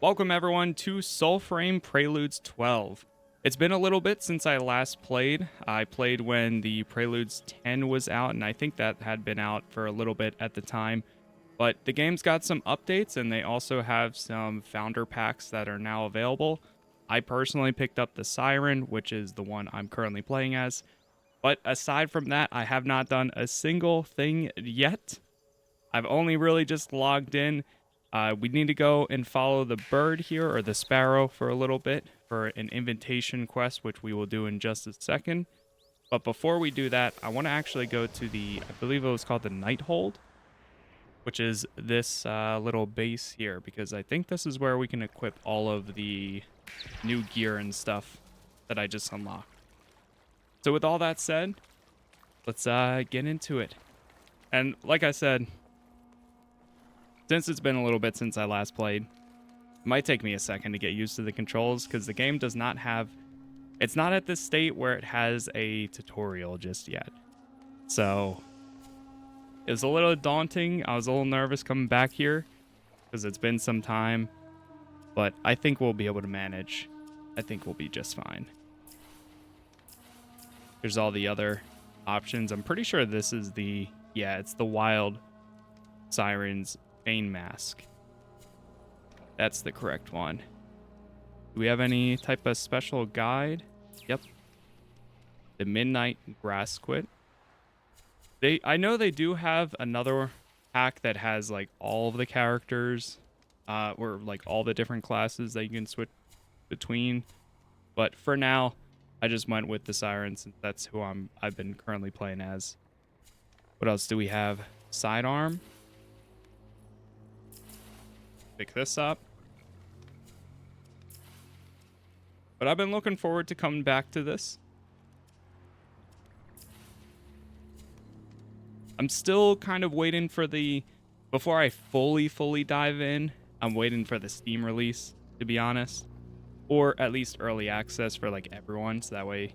Welcome everyone to Soulframe Preludes 12. It's been a little bit since I last played. I played when the Preludes 10 was out, and I think that had been out for a little bit at the time. But the game's got some updates, and they also have some founder packs that are now available. I personally picked up the Sirin, which is the one I'm currently playing as. But aside from that, I have not done a single thing yet. I've only really just logged in. We need to go and follow the bird here, or the sparrow, for a little bit for an invitation quest, which we will do in just a second. But before we do that, I want to actually go to the, I believe it was called the Night Hold, which is this little base here, because I think this is where we can equip all of the new gear and stuff that I just unlocked. So with all that said, let's get into it. And like I said, since it's been a little bit since I last played, it might take me a second to get used to the controls because the game does not have, it's not at this state where it has a tutorial just yet. So it was a little daunting. I was a little nervous coming back here because it's been some time, but I think we'll be able to manage. I think we'll be just fine. There's all the other options. I'm pretty sure this is the, yeah, it's the wild Siren's Bane mask. That's the correct one. Do we have any type of special guide? Yep. The Midnight Grass Quit. I know they do have another pack that has like all of the characters, or like all the different classes that you can switch between. But for now, I just went with the Siren since that's who I've been currently playing as. What else do we have? Sidearm. Pick this up. But I've been looking forward to coming back to this. I'm still kind of waiting for the, before I fully dive in, I'm waiting for the Steam release, to be honest. Or at least early access for like everyone, so that way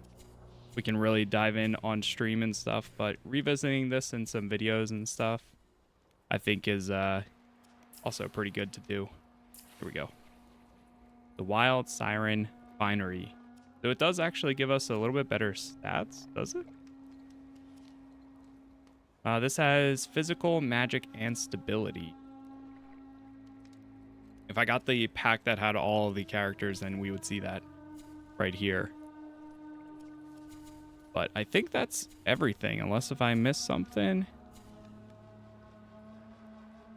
we can really dive in on stream and stuff. But revisiting this in some videos and stuff, I think is also pretty good to do. Here we go. The Wild Siren Finery. So it does actually give us a little bit better stats, does it? This has physical, magic, and stability. If I got the pack that had all of the characters, then we would see that right here. But I think that's everything, unless if I missed something.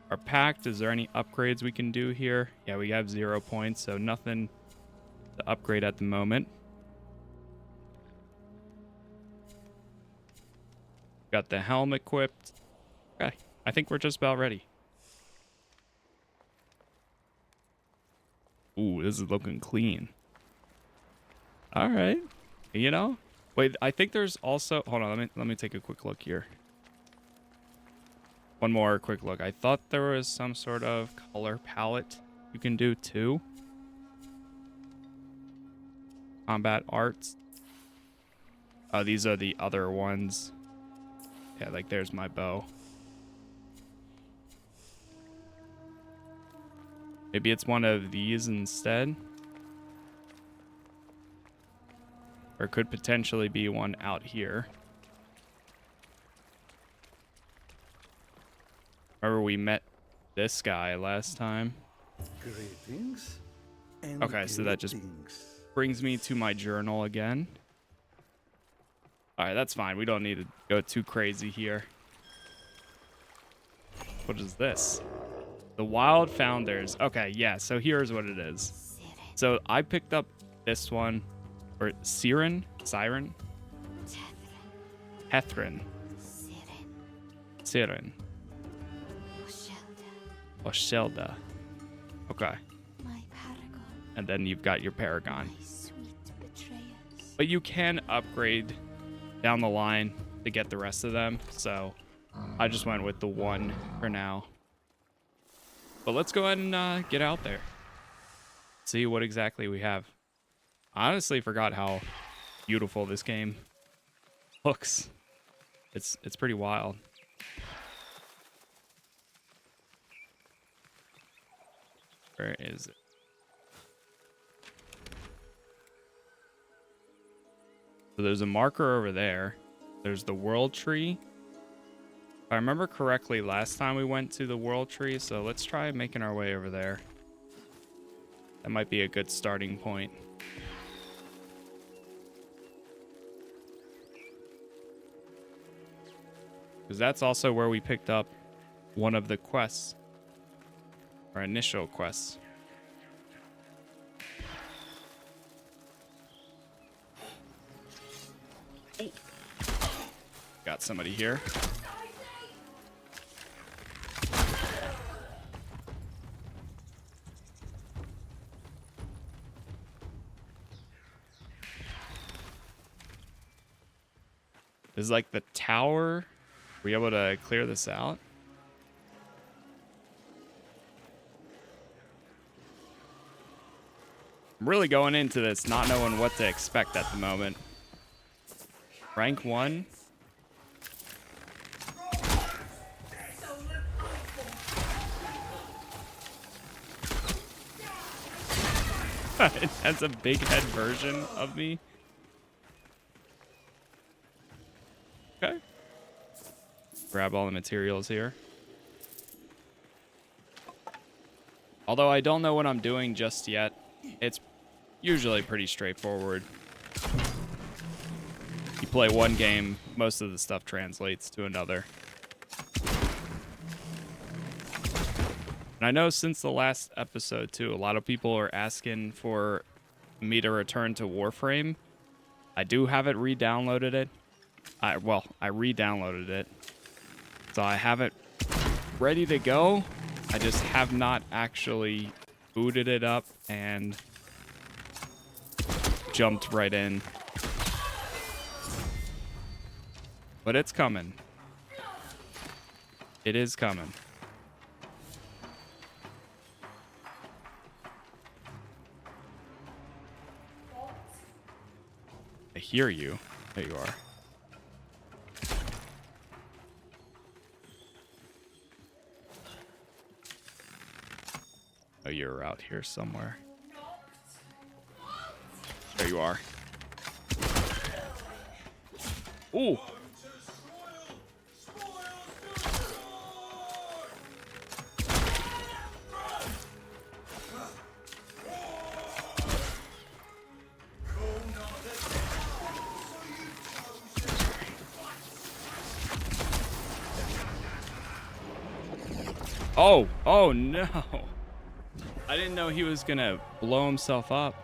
Our pact, is there any upgrades we can do here? Yeah, we have 0 points, so nothing to upgrade at the moment. Got the helm equipped. Okay, I think we're just about ready. Ooh, this is looking clean. All right, you know. Wait, I think there's also, hold on, let me take a quick look here. One more quick look. I thought there was some sort of color palette you can do too. Combat arts. Oh, these are the other ones. Yeah, like there's my bow. Maybe it's one of these instead. Or could potentially be one out here. Remember we met this guy last time. Greetings. And okay, so that just brings me to my journal again. All right, that's fine. We don't need to go too crazy here. What is this? The Wild Founders. Okay, yeah, so here's what it is. So I picked up this one, or Sirin? Hethrin. Sirin. Oshelda. Okay. And then you've got your Paragon. But you can upgrade down the line to get the rest of them, so I just went with the one for now. But let's go ahead and get out there. See what exactly we have. I honestly forgot how beautiful this game looks. It's pretty wild. Where is it? So there's a marker over there. There's the world tree. If I remember correctly, last time we went to the world tree, so let's try making our way over there. That might be a good starting point. Because that's also where we picked up one of the quests. Our initial quests. Got somebody here. This is like the tower. Are we able to clear this out? I'm really going into this not knowing what to expect at the moment. Rank 1. It has a big head version of me. Okay. Grab all the materials here. Although I don't know what I'm doing just yet. It's usually pretty straightforward. You play one game, most of the stuff translates to another. And I know since the last episode too, a lot of people are asking for me to return to Warframe. I do have it re-downloaded it. I re-downloaded it. So I have it ready to go. I just have not actually booted it up and jumped right in. But it's coming. It is coming. I hear you. There you are. Oh, you're out here somewhere. There you are. Ooh. Oh no. I didn't know he was gonna blow himself up.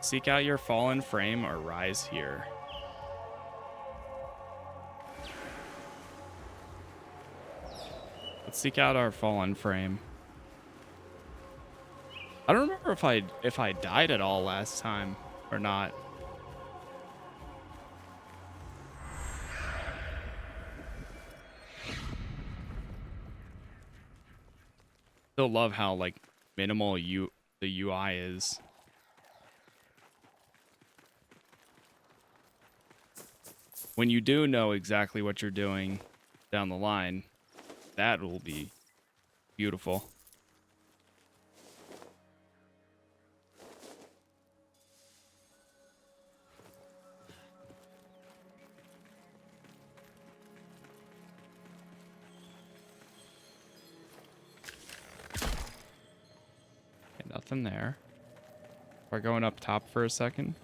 Seek out your fallen frame or rise here. Let's seek out our fallen frame. I don't remember if I died at all last time or not. Still love how like minimal the UI is. When you do know exactly what you're doing down the line, that will be beautiful. Okay, nothing there. We're going up top for a second.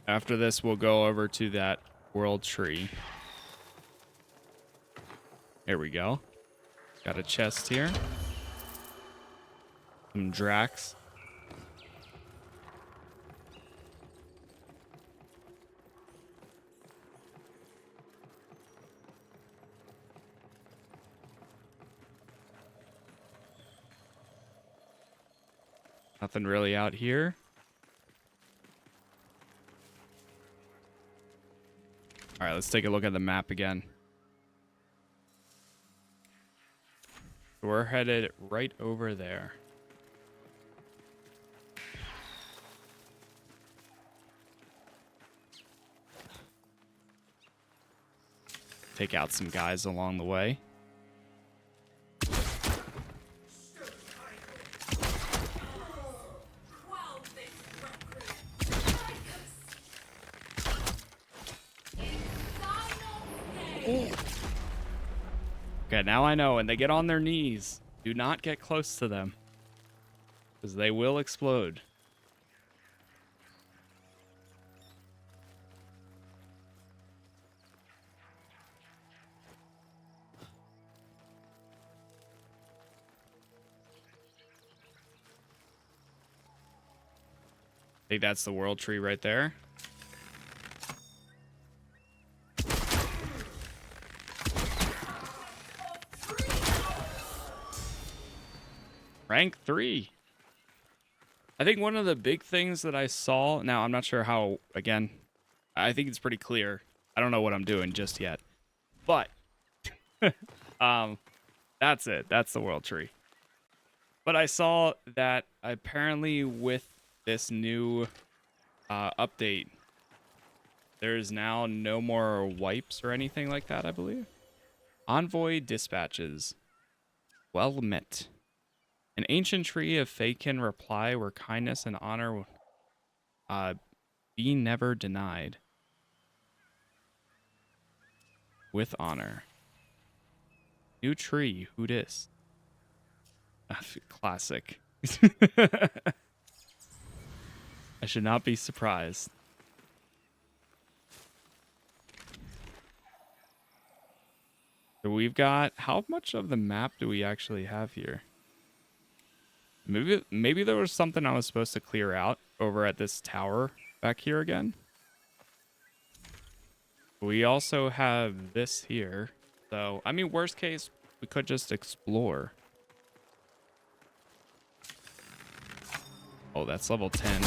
After this, we'll go over to that world tree. Here we go. Got a chest here. Some Drax. Nothing really out here. All right, let's take a look at the map again. We're headed right over there. take out some guys along the way. Okay, now I know when they get on their knees, do not get close to them, because they will explode. I think that's the world tree right there. Rank 3. I think one of the big things that I saw, now I'm not sure how, again, I think it's pretty clear. I don't know what I'm doing just yet. But that's it. That's the world tree. But I saw that apparently with this new update, there's now no more wipes or anything like that, I believe. Envoy dispatches. Well met. An ancient tree of Fakin reply where kindness and honor be never denied. With honor. New tree, who dis? Classic. I should not be surprised. So we've got, how much of the map do we actually have here? Maybe there was something I was supposed to clear out over at this tower back here again. We also have this here. So, I mean, worst case, we could just explore. Oh, that's level 10.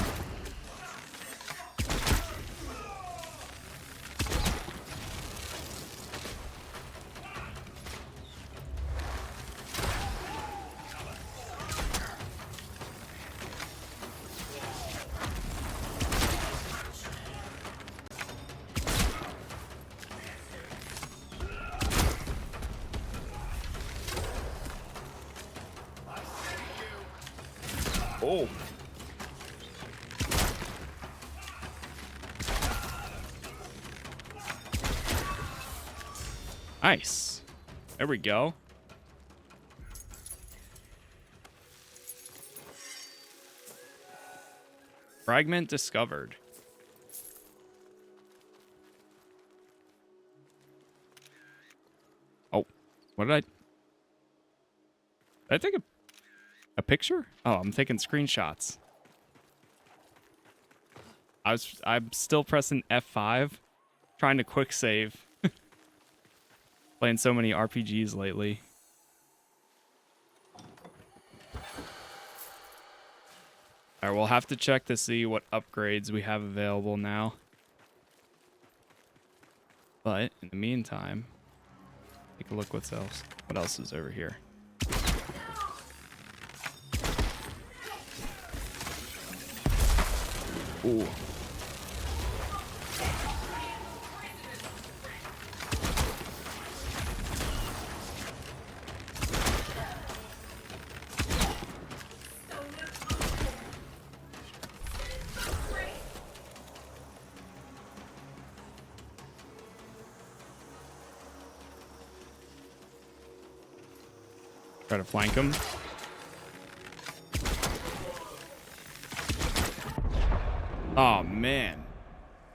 Oh. Nice. There we go. Fragment discovered. Oh, what did I take a picture? Oh, I'm taking screenshots. I'm still pressing F5, trying to quick save. Playing so many RPGs lately. Alright, we'll have to check to see what upgrades we have available now. But in the meantime, take a look what else is over here. Ooh. Try to flank him. Oh man,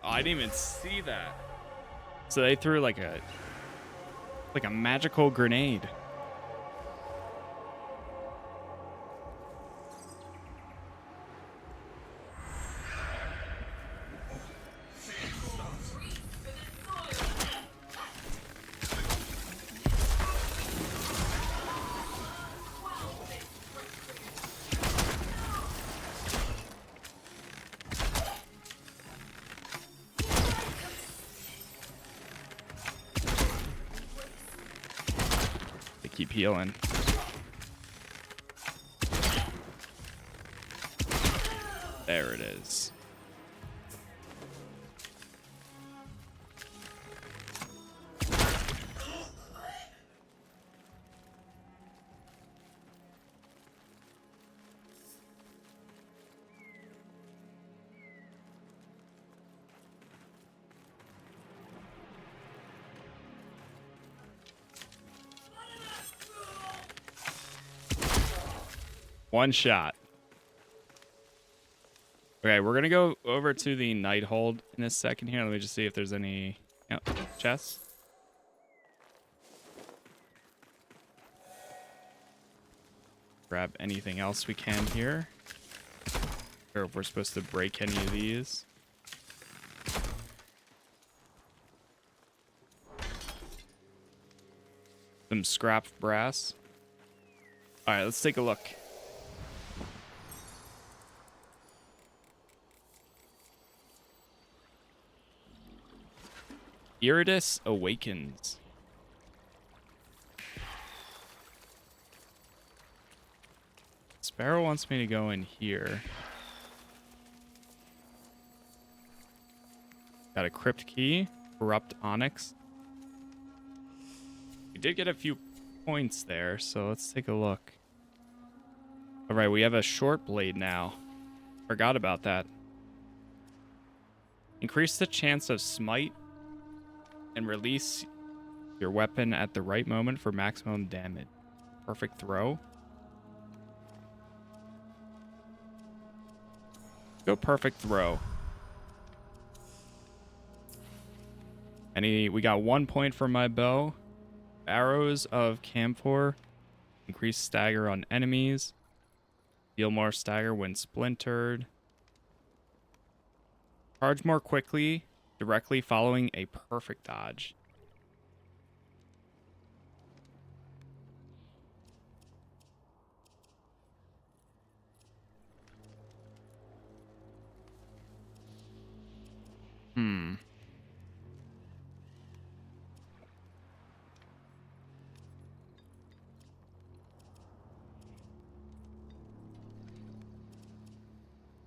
I didn't even see that. So they threw like a magical grenade. Keep healing. There it is. One shot. Okay, we're gonna go over to the night hold in a second here. Let me just see if there's any chests. Grab anything else we can here. Or if we're supposed to break any of these. Some scrap brass. All right, let's take a look. Iridus Awakens. Sparrow wants me to go in here. Got a crypt key. Corrupt onyx. We did get a few points there, so let's take a look. All right, we have a short blade now. Forgot about that. Increase the chance of smite and release your weapon at the right moment for maximum damage. Perfect throw. Go perfect throw. We got 1 point for my bow. Arrows of camphor. Increase stagger on enemies. Deal more stagger when splintered. Charge more quickly, directly following a perfect dodge.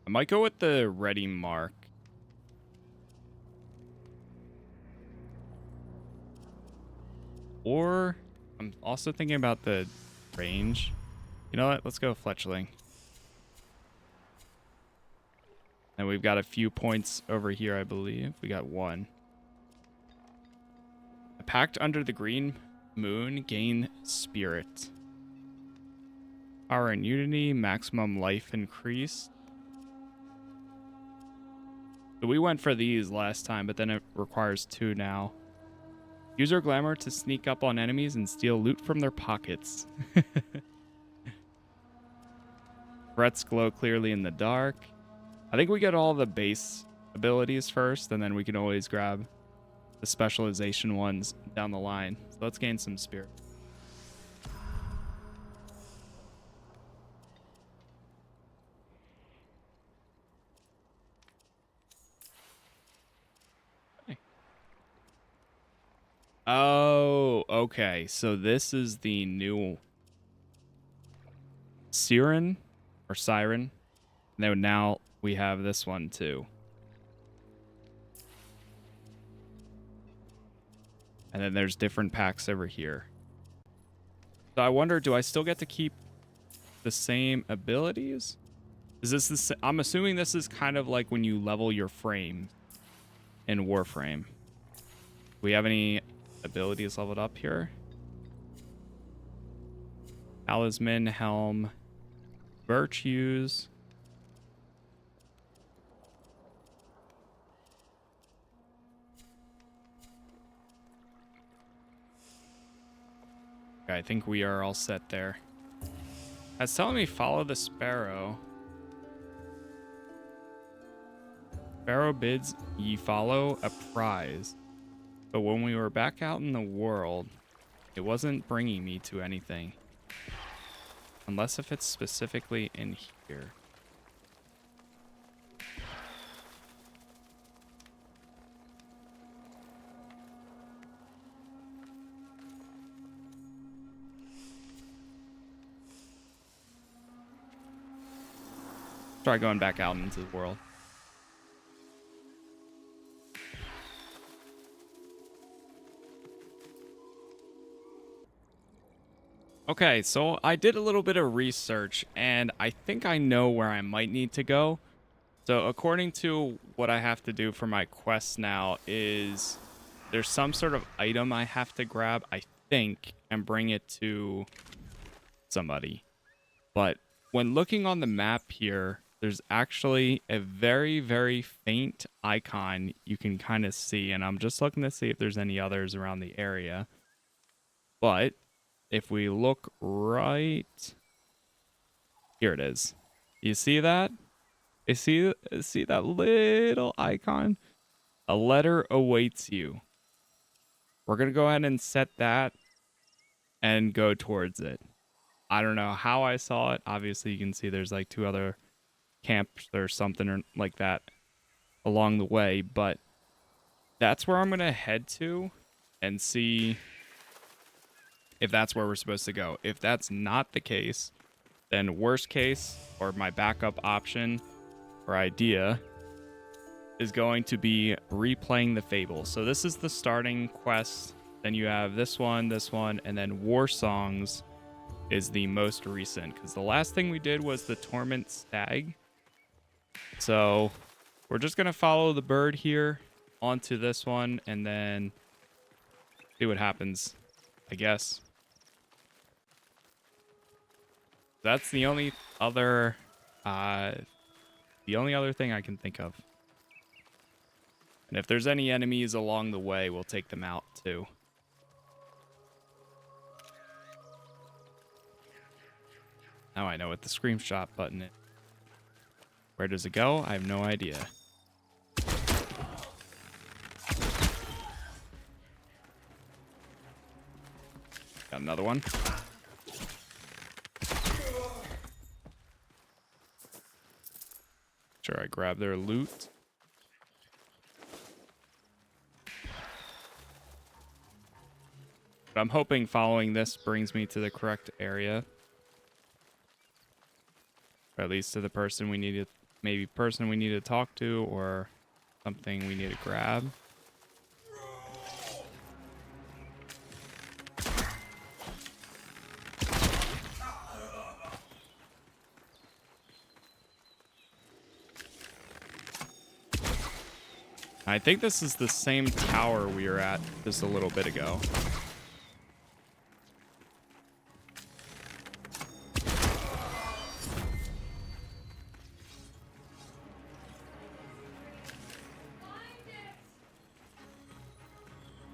I might go with the ready mark. Or I'm also thinking about the range. You know what? Let's go fletchling. And we've got a few points over here, I believe. We got one. A pact under the green moon, gain spirit. Power and unity, maximum life increase. So we went for these last time, but then it requires 2 now. Use our glamour to sneak up on enemies and steal loot from their pockets. Threats glow clearly in the dark. I think we get all the base abilities first, and then we can always grab the specialization ones down the line. So let's gain some spirit. Oh, okay. So this is the new Sirin or Siren. And now we have this one too. And then there's different packs over here. So I wonder, do I still get to keep the same abilities? Is this the I'm assuming this is kind of like when you level your frame in Warframe. Do we have any abilities leveled up here? Talisman, helm, virtues. Okay, I think we are all set there. That's telling me follow the sparrow. Sparrow bids ye follow a prize. But when we were back out in the world, it wasn't bringing me to anything. Unless if it's specifically in here. Try going back out into the world. Okay, so I did a little bit of research, and I think I know where I might need to go. So according to what I have to do for my quest now is there's some sort of item I have to grab, I think, and bring it to somebody. But when looking on the map here, there's actually a very, very faint icon you can kind of see. And I'm just looking to see if there's any others around the area. But if we look right... Here it is. You see that? You see that little icon? A letter awaits you. We're going to go ahead and set that and go towards it. I don't know how I saw it. Obviously, you can see there's like 2 other camps or something or like that along the way, but that's where I'm going to head to and see if that's where we're supposed to go. If that's not the case, then worst case, or my backup option or idea, is going to be replaying the Fable. So this is the starting quest. Then you have this one, and then War Songs is the most recent, because the last thing we did was the Torment Stag. So we're just going to follow the bird here onto this one and then see what happens, I guess. That's the only other thing I can think of. And if there's any enemies along the way, we'll take them out too. Now I know what the screenshot button is. Where does it go? I have no idea. Got another one. Sure, I grab their loot. But I'm hoping following this brings me to the correct area. Or at least to the person we need to, maybe person we need to talk to, or something we need to grab. I think this is the same tower we were at just a little bit ago.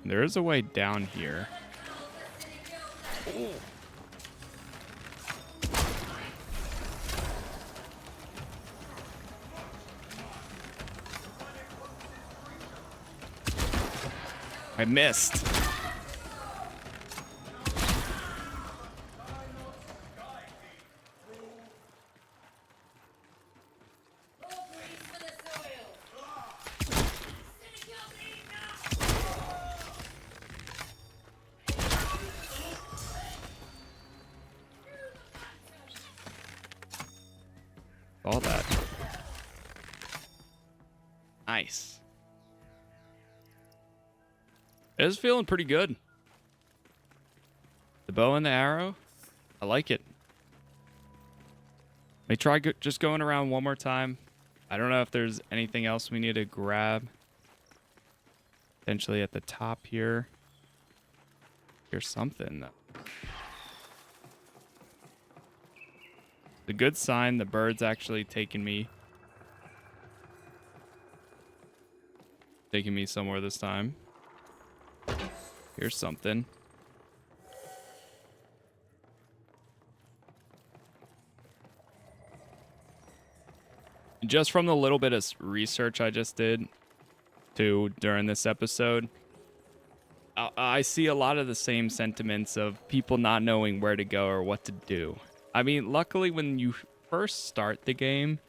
There is a way down here. Ooh. I missed. All that. Nice. It is feeling pretty good. The bow and the arrow, I like it. Let me try just going around one more time. I don't know if there's anything else we need to grab. Potentially at the top here. Here's something. It's a good sign the bird's actually taking me somewhere this time. Here's something. Just from the little bit of research I just did during this episode, I see a lot of the same sentiments of people not knowing where to go or what to do. I mean, luckily when you first start the game,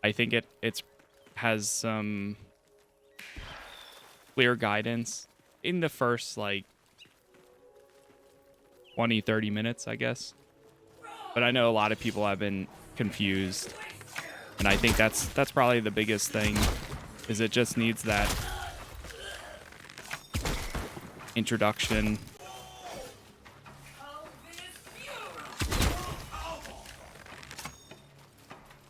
I think it has some clear guidance in the first like 20-30 minutes, I guess. But I know a lot of people have been confused, and I think that's probably the biggest thing, is it just needs that introduction.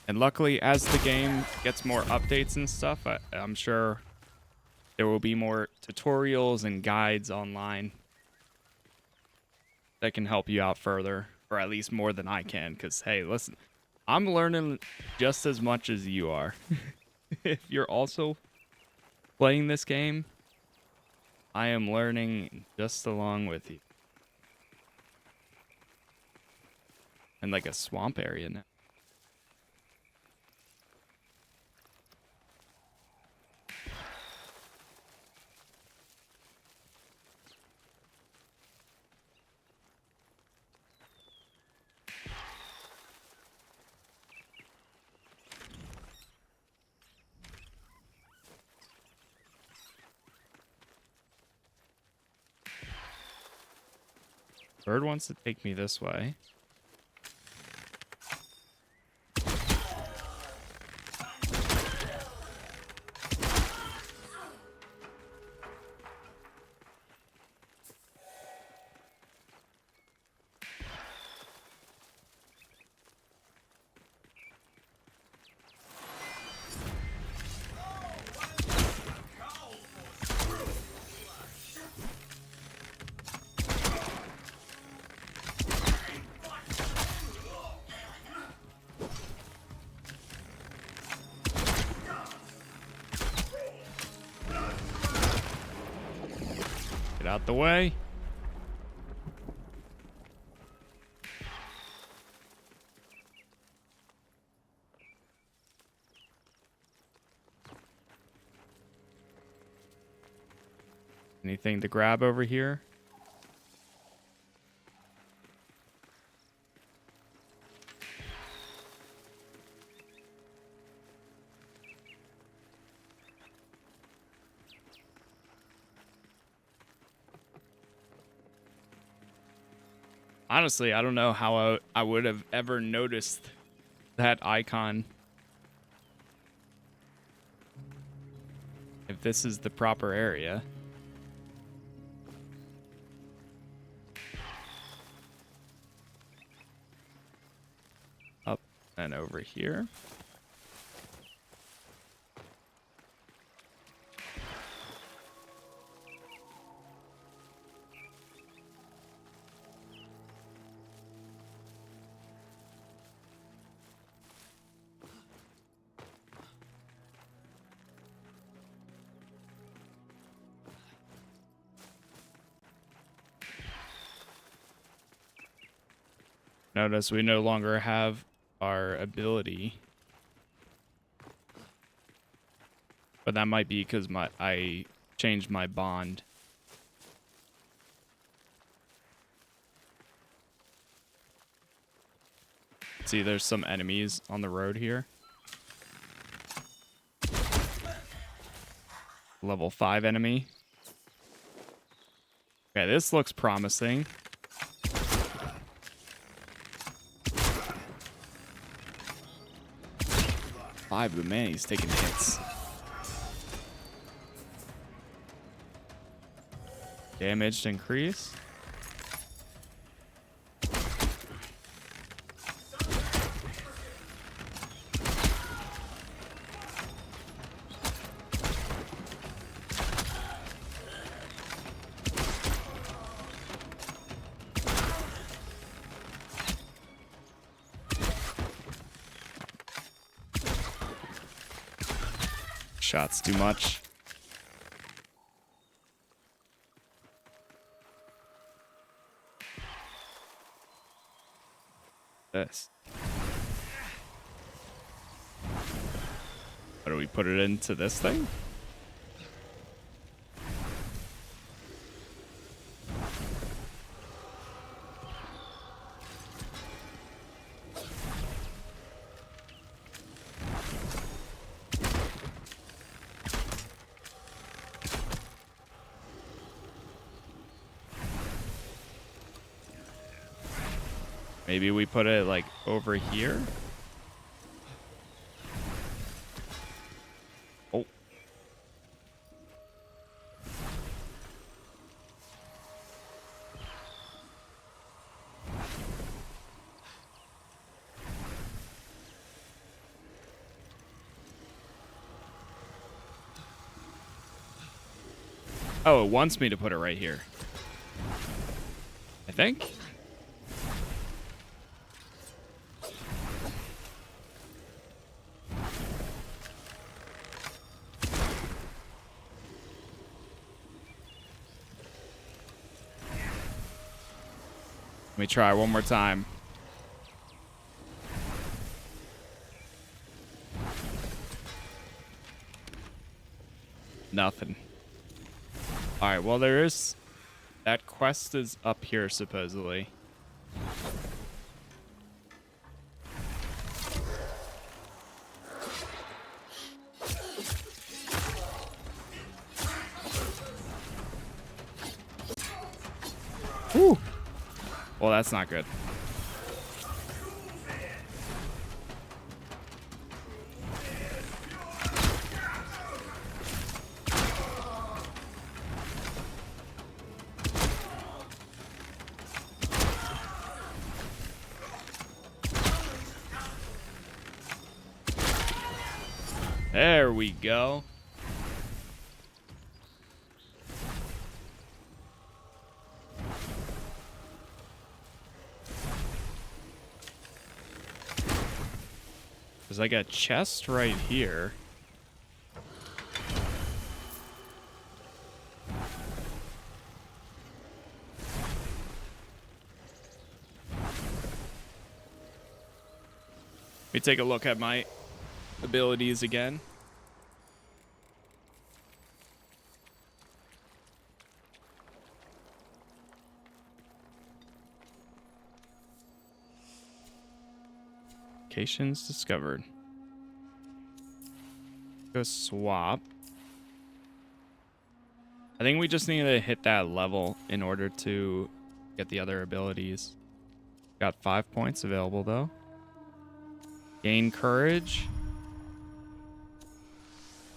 And luckily, as the game gets more updates and stuff, I'm sure there will be more tutorials and guides online that can help you out further, or at least more than I can. Because, hey, listen, I'm learning just as much as you are. If you're also playing this game, I am learning just along with you. And like a swamp area now. Bird wants to take me this way. Get out the way. Anything to grab over here? Honestly, I don't know how I would have ever noticed that icon if this is the proper area. Up and over here. Notice we no longer have our ability. But that might be because I changed my bond. See, there's some enemies on the road here. Level 5 enemy. Okay, this looks promising. But man, he's taking hits. Damage increase. Shots too much. This. How do we put it into this thing? Maybe we put it like over here. Oh. Oh, it wants me to put it right here. I think. Let me try one more time. Nothing. Alright, well there is... That quest is up here, supposedly. Whew. Well, that's not good. There we go. There's like a chest right here. Let me take a look at my abilities again. Locations discovered. Go swap. I think we just need to hit that level in order to get the other abilities. Got 5 points available though. Gain courage.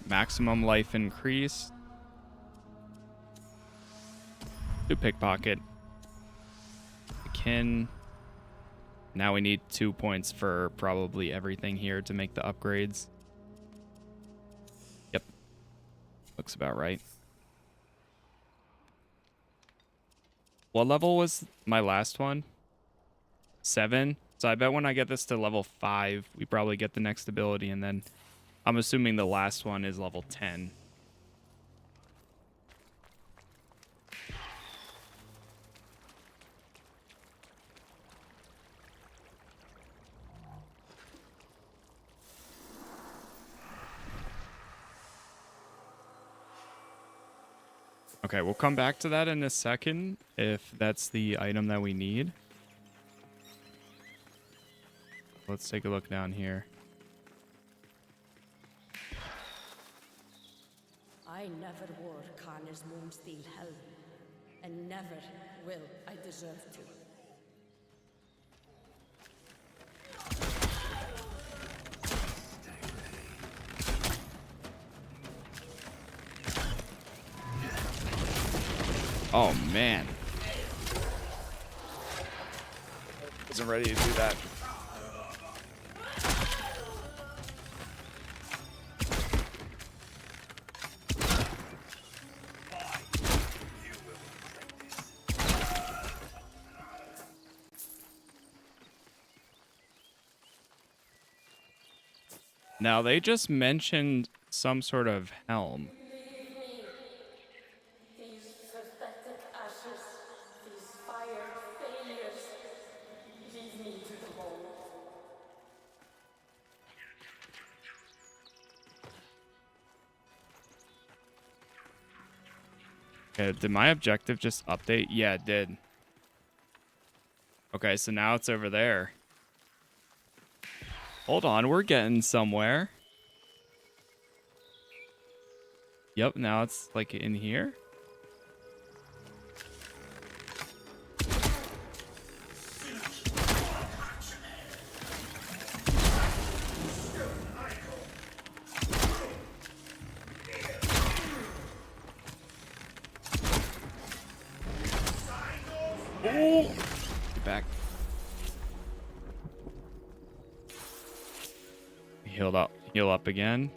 Maximum life increase. Do pickpocket. Akin. Now we need 2 points for probably everything here to make the upgrades. Yep. Looks about right. What level was my last one? 7. So I bet when I get this to level 5, we probably get the next ability, and then I'm assuming the last one is level 10. Okay, we'll come back to that in a second if that's the item that we need. Let's take a look down here. I never wore Connor's Moonsteel helm, and never will I deserve to. Oh, man. Wasn't ready to do that. Now, they just mentioned some sort of helm. These pathetic ashes, these fired failures, leave me to the bone. Okay, did my objective just update? Yeah, it did. Okay, so now it's over there. Hold on, we're getting somewhere. Yep, now it's like in here. Oh! Get back. Heal up again.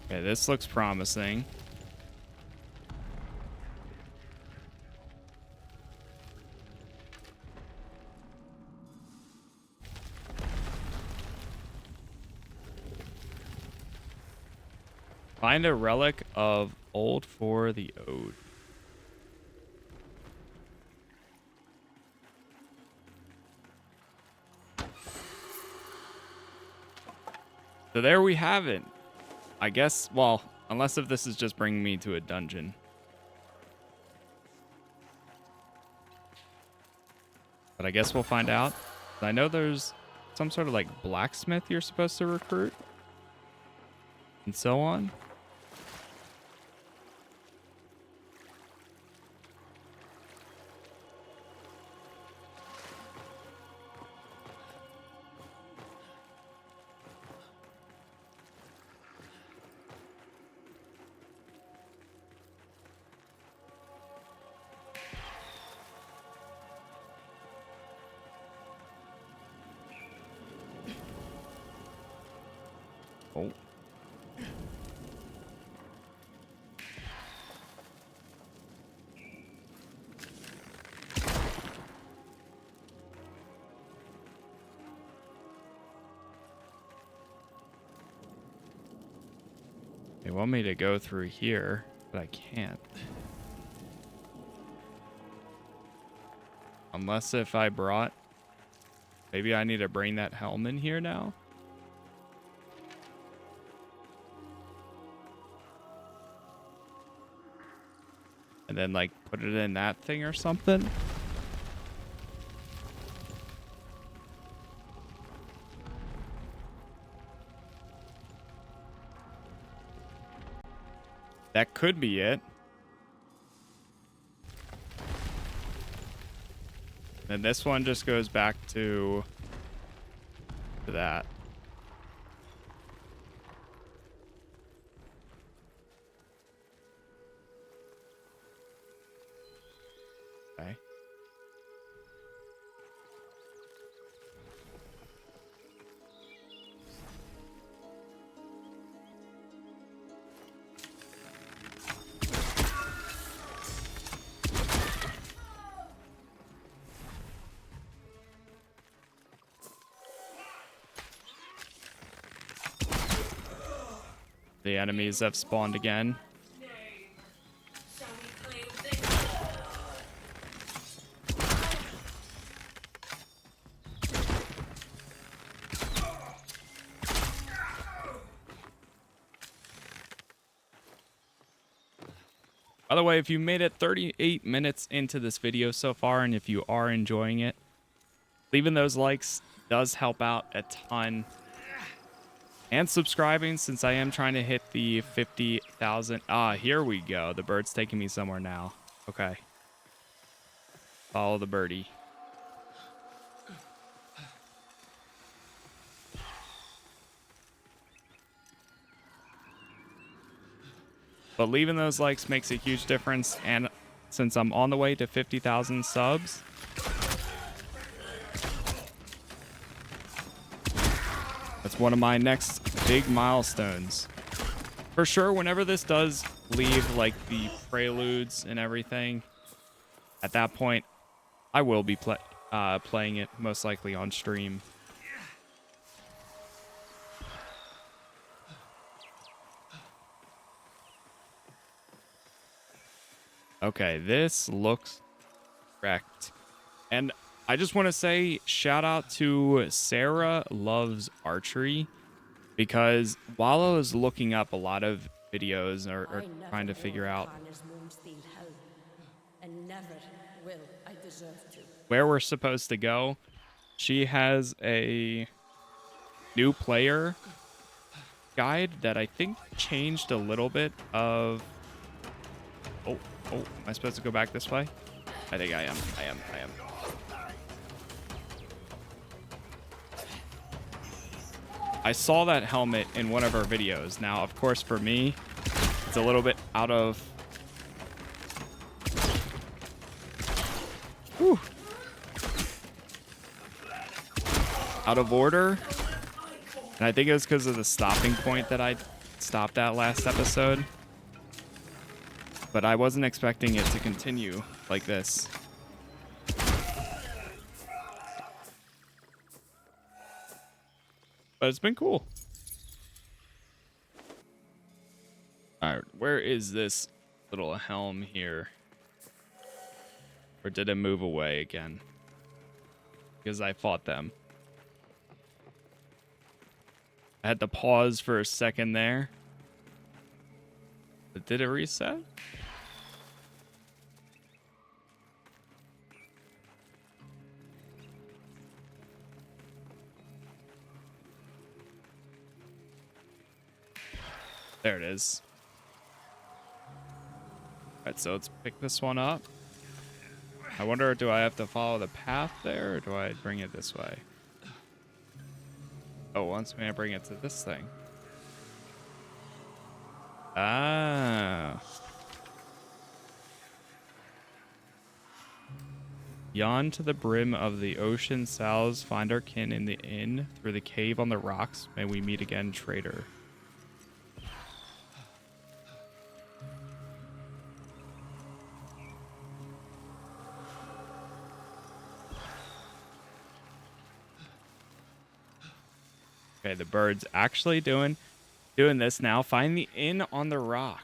Okay, this looks promising. Find a relic of old for the ode. So there we have it. I guess, well, unless if this is just bringing me to a dungeon. But I guess we'll find out. I know there's some sort of like blacksmith you're supposed to recruit. And so on. Oh. They want me to go through here, but I can't. Unless if I brought... Maybe I need to bring that helm in here now? And then, like, put it in that thing or something? That could be it. And this one just goes back to that. Okay. The enemies have spawned again. By the way, if you made it 38 minutes into this video so far, and if you are enjoying it, leaving those likes does help out a ton. And subscribing, since I am trying to hit the 50,000. Ah, here we go. The bird's taking me somewhere now. Okay. Follow the birdie. But leaving those likes makes a huge difference. And since I'm on the way to 50,000 subs, that's one of my next big milestones. For sure, whenever this does leave like the Preludes and everything, at that point, I will be playing it most likely on stream. Okay, this looks correct. And I just want to say shout out to Sarah Loves Archery, because while I was looking up a lot of videos or trying to figure out where we're supposed to go, she has a new player guide that I think changed a little bit of... Oh, am I supposed to go back this way? I think I am. I am. I saw that helmet in one of her videos. Now, of course, for me, it's a little bit out of... Whew. Out of order. And I think it was because of the stopping point that I stopped at last episode. But I wasn't expecting it to continue like this. But it's been cool. where is this little helm here? Or did it move away again? Because I fought them. I had to pause for a second there. But did it reset? There it is. Alright, so let's pick this one up. I wonder, do I have to follow the path there, or do I bring it this way? Oh, once may I bring it to this thing. Ah. Yawn to the brim of the ocean salves, find our kin in the inn. Through the cave on the rocks, may we meet again, traitor. Okay, the bird's actually doing this now. Find the inn on the rock.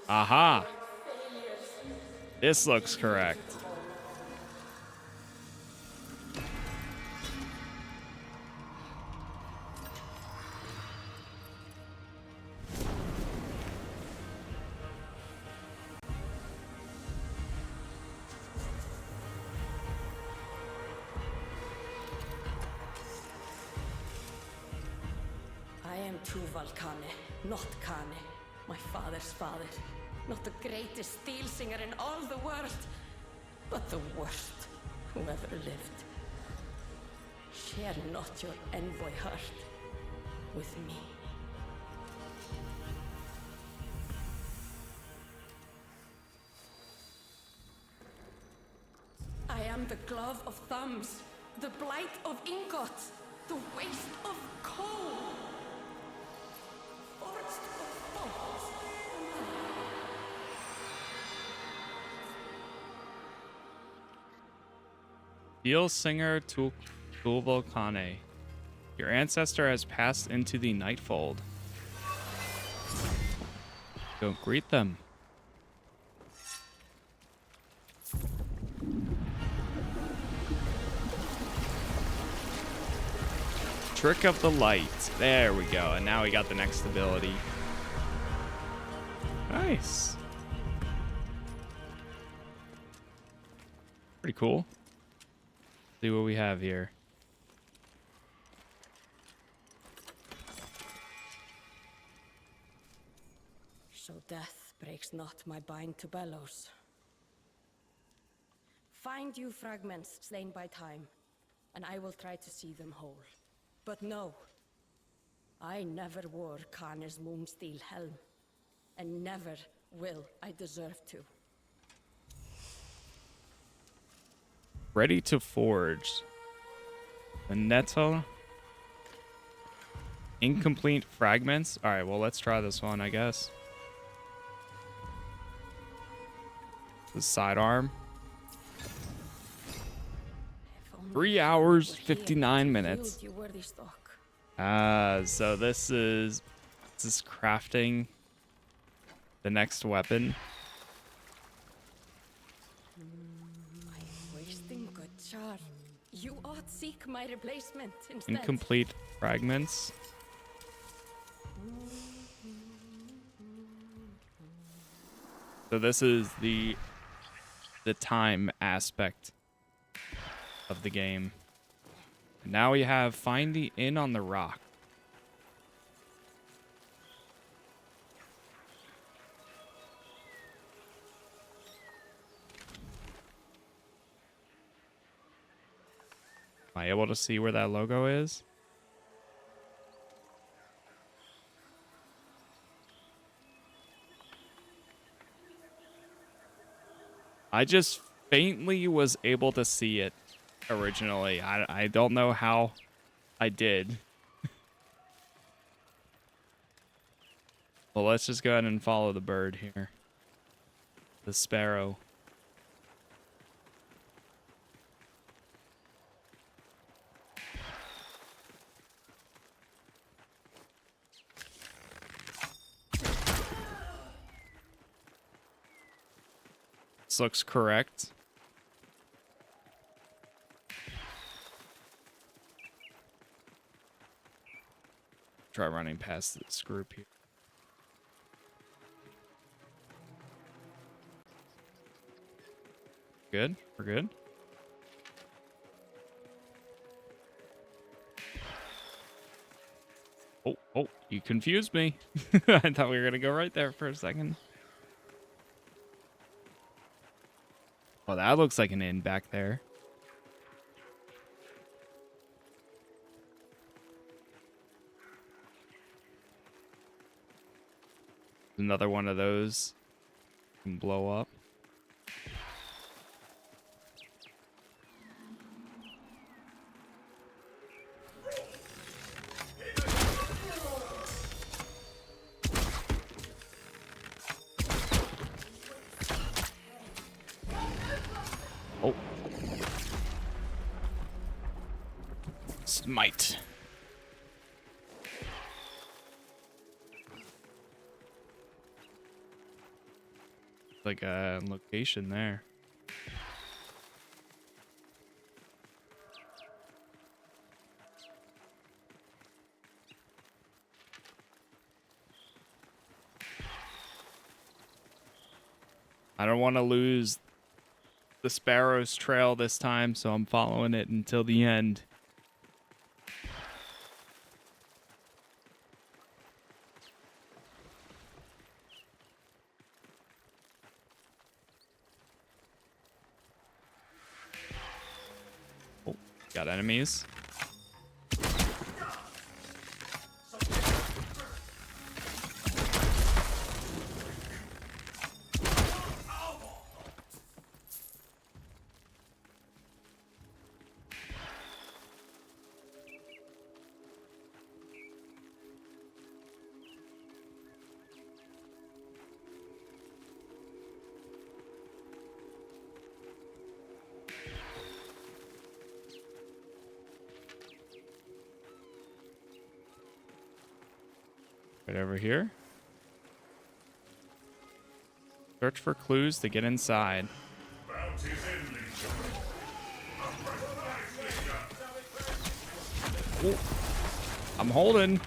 Aha. This looks correct. I am Tuval Kane, not Kane, my father's father. Not the greatest steel singer in all the world, but the worst who ever lived. Share not your envoy heart with me. I am the glove of thumbs, the blight of ingots, the waste of coal. Forged of thoughts. Steel singer Tuval Kane. Your ancestor has passed into the Nightfold. Go greet them. Trick of the Light. There we go. And now we got the next ability. Nice. Pretty cool. See what we have here. So death breaks not my bind to bellows. Find you fragments slain by time, and I will try to see them whole. But no, I never wore Kane's moonsteel helm, and never will I deserve to. Ready to forge. The Netto. Incomplete fragments. All right, well, let's try this one, I guess. The sidearm. 3 hours, 59 minutes. So this is crafting the next weapon. Wasting good charm. You ought seek my replacement instead. Incomplete fragments. So this is the time aspect of the game. And now we have find the inn on the rock. Am I able to see where that logo is? I just faintly was able to see it originally. I don't know how I did. Well, let's just go ahead and follow the bird here. The sparrow. This looks correct. Try running past this group here. Good. We're good. Oh, you confused me. I thought we were going to go right there for a second. Oh, that looks like an inn back there. Another one of those can blow up. Oh. Smite. Like a location there. I don't want to lose the sparrow's trail this time, so I'm following it until the end. Oh, got enemies. Right over here. Search for clues to get inside. Ooh. I'm holding.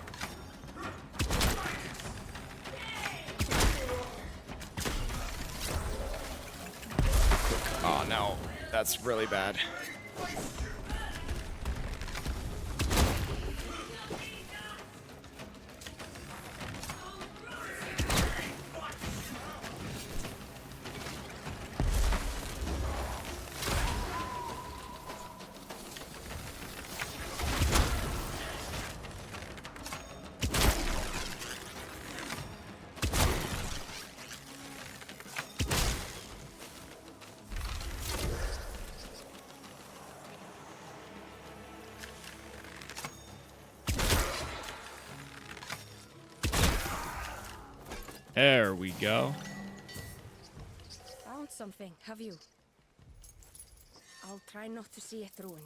Oh no, that's really bad. There we go. Found something, have you? I'll try not to see it ruined.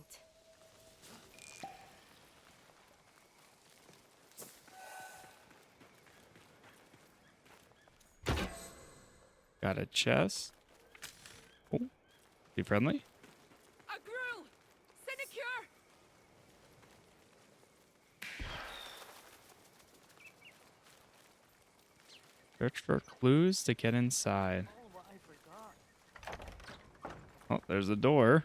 Got a chest. Oh, be friendly. A grew! Sinecure! Search for clues to get inside. Oh, there's a door.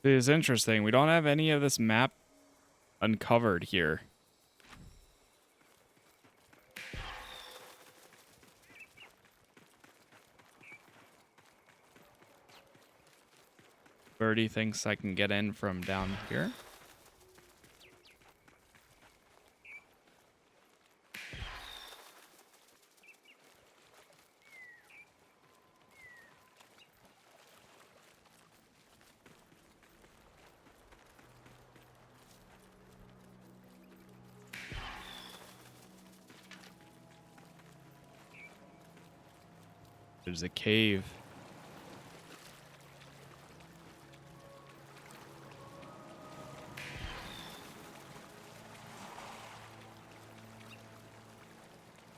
It is interesting. We don't have any of this map uncovered here. Birdie thinks I can get in from down here. There's a cave.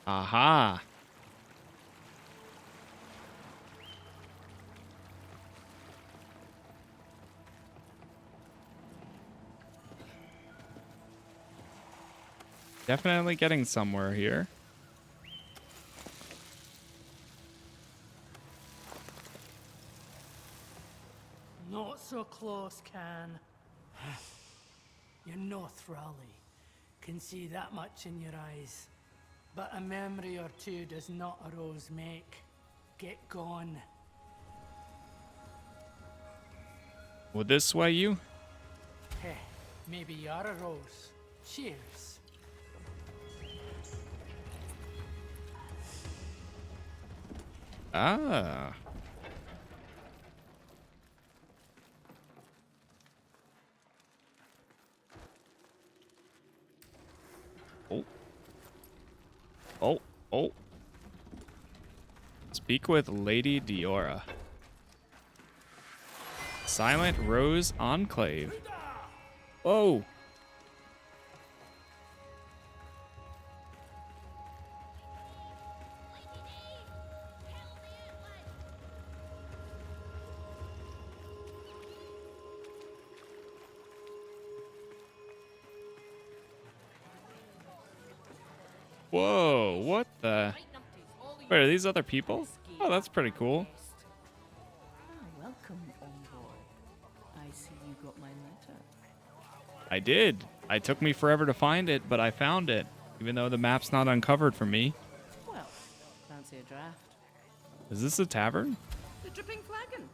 Aha. Definitely getting somewhere here. Not so close, Can. You're no thrally. Can see that much in your eyes. But a memory or two does not a rose make. Get gone. Would this sway you? Heh, maybe you're a rose. Cheers. Ah. Oh. Oh, oh. Speak with Lady Diora. Silent Rose Enclave. Oh. Whoa, what the? Wait, are these other people? Oh, that's pretty cool. Welcome, envoy. I see you got my letter. I did. It took me forever to find it, but I found it, even though the map's not uncovered for me. Well, fancy a draft. Is this a tavern? The Dripping Flagon.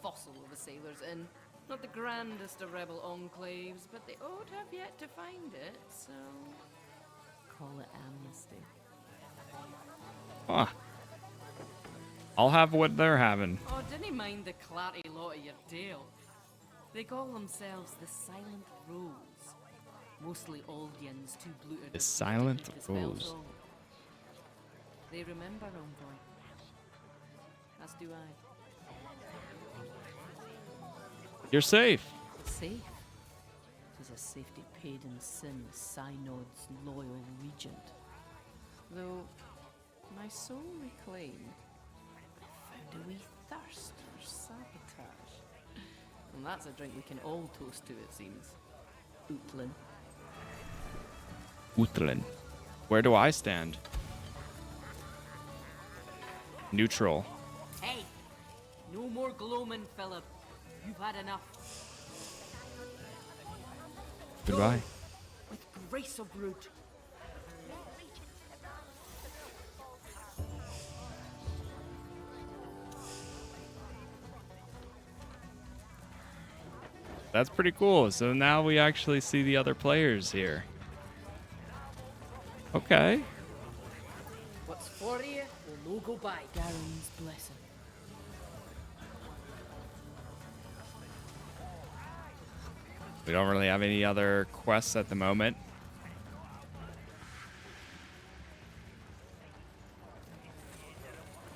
Fossil of a sailor's inn. Not the grandest of rebel enclaves, but they ought to have yet to find it, so... call it amnesty. Huh. I'll have what they're having. Oh, didn't mind the clarty lot of your tale. They call themselves the Silent Rose. Mostly Aldians, too bluted. The Silent to spell Rose. wrong. They remember, envoy. As do I. You're safe. Safe? 'Tis a safety paid in sin, Synod's loyal regent. Though, my soul reclaimed, I found a wee thirst for sabotage. And that's a drink we can all toast to, it seems. Ootlin. Uthlin. Where do I stand? Neutral. Hey! No more gloaming, Philip. You've had enough. Goodbye. With grace of root. That's pretty cool. So now we actually see the other players here. Okay. What's for you will no go by. Garen's blessing. We don't really have any other quests at the moment.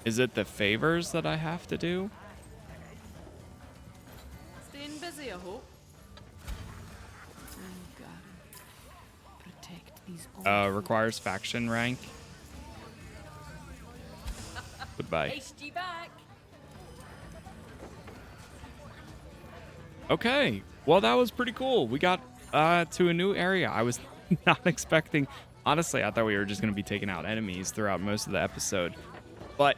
Is it the favors that I have to do? Staying busy, I hope. Oh, Garen. Protect these Requires faction rank. Goodbye. Hasty back. Okay. Well, that was pretty cool. We got to a new area. I was not expecting. Honestly, I thought we were just going to be taking out enemies throughout most of the episode. But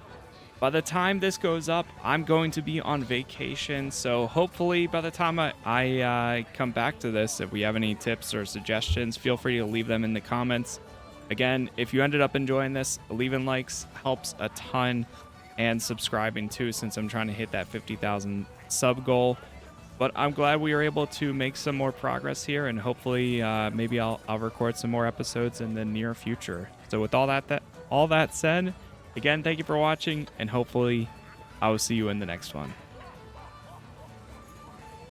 by the time this goes up, I'm going to be on vacation. So hopefully by the time I come back to this, if we have any tips or suggestions, feel free to leave them in the comments. Again, if you ended up enjoying this, leaving likes helps a ton, and subscribing too, since I'm trying to hit that 50,000 sub goal. But I'm glad we were able to make some more progress here, and hopefully maybe I'll record some more episodes in the near future. So with all that said, again, thank you for watching, and hopefully I will see you in the next one.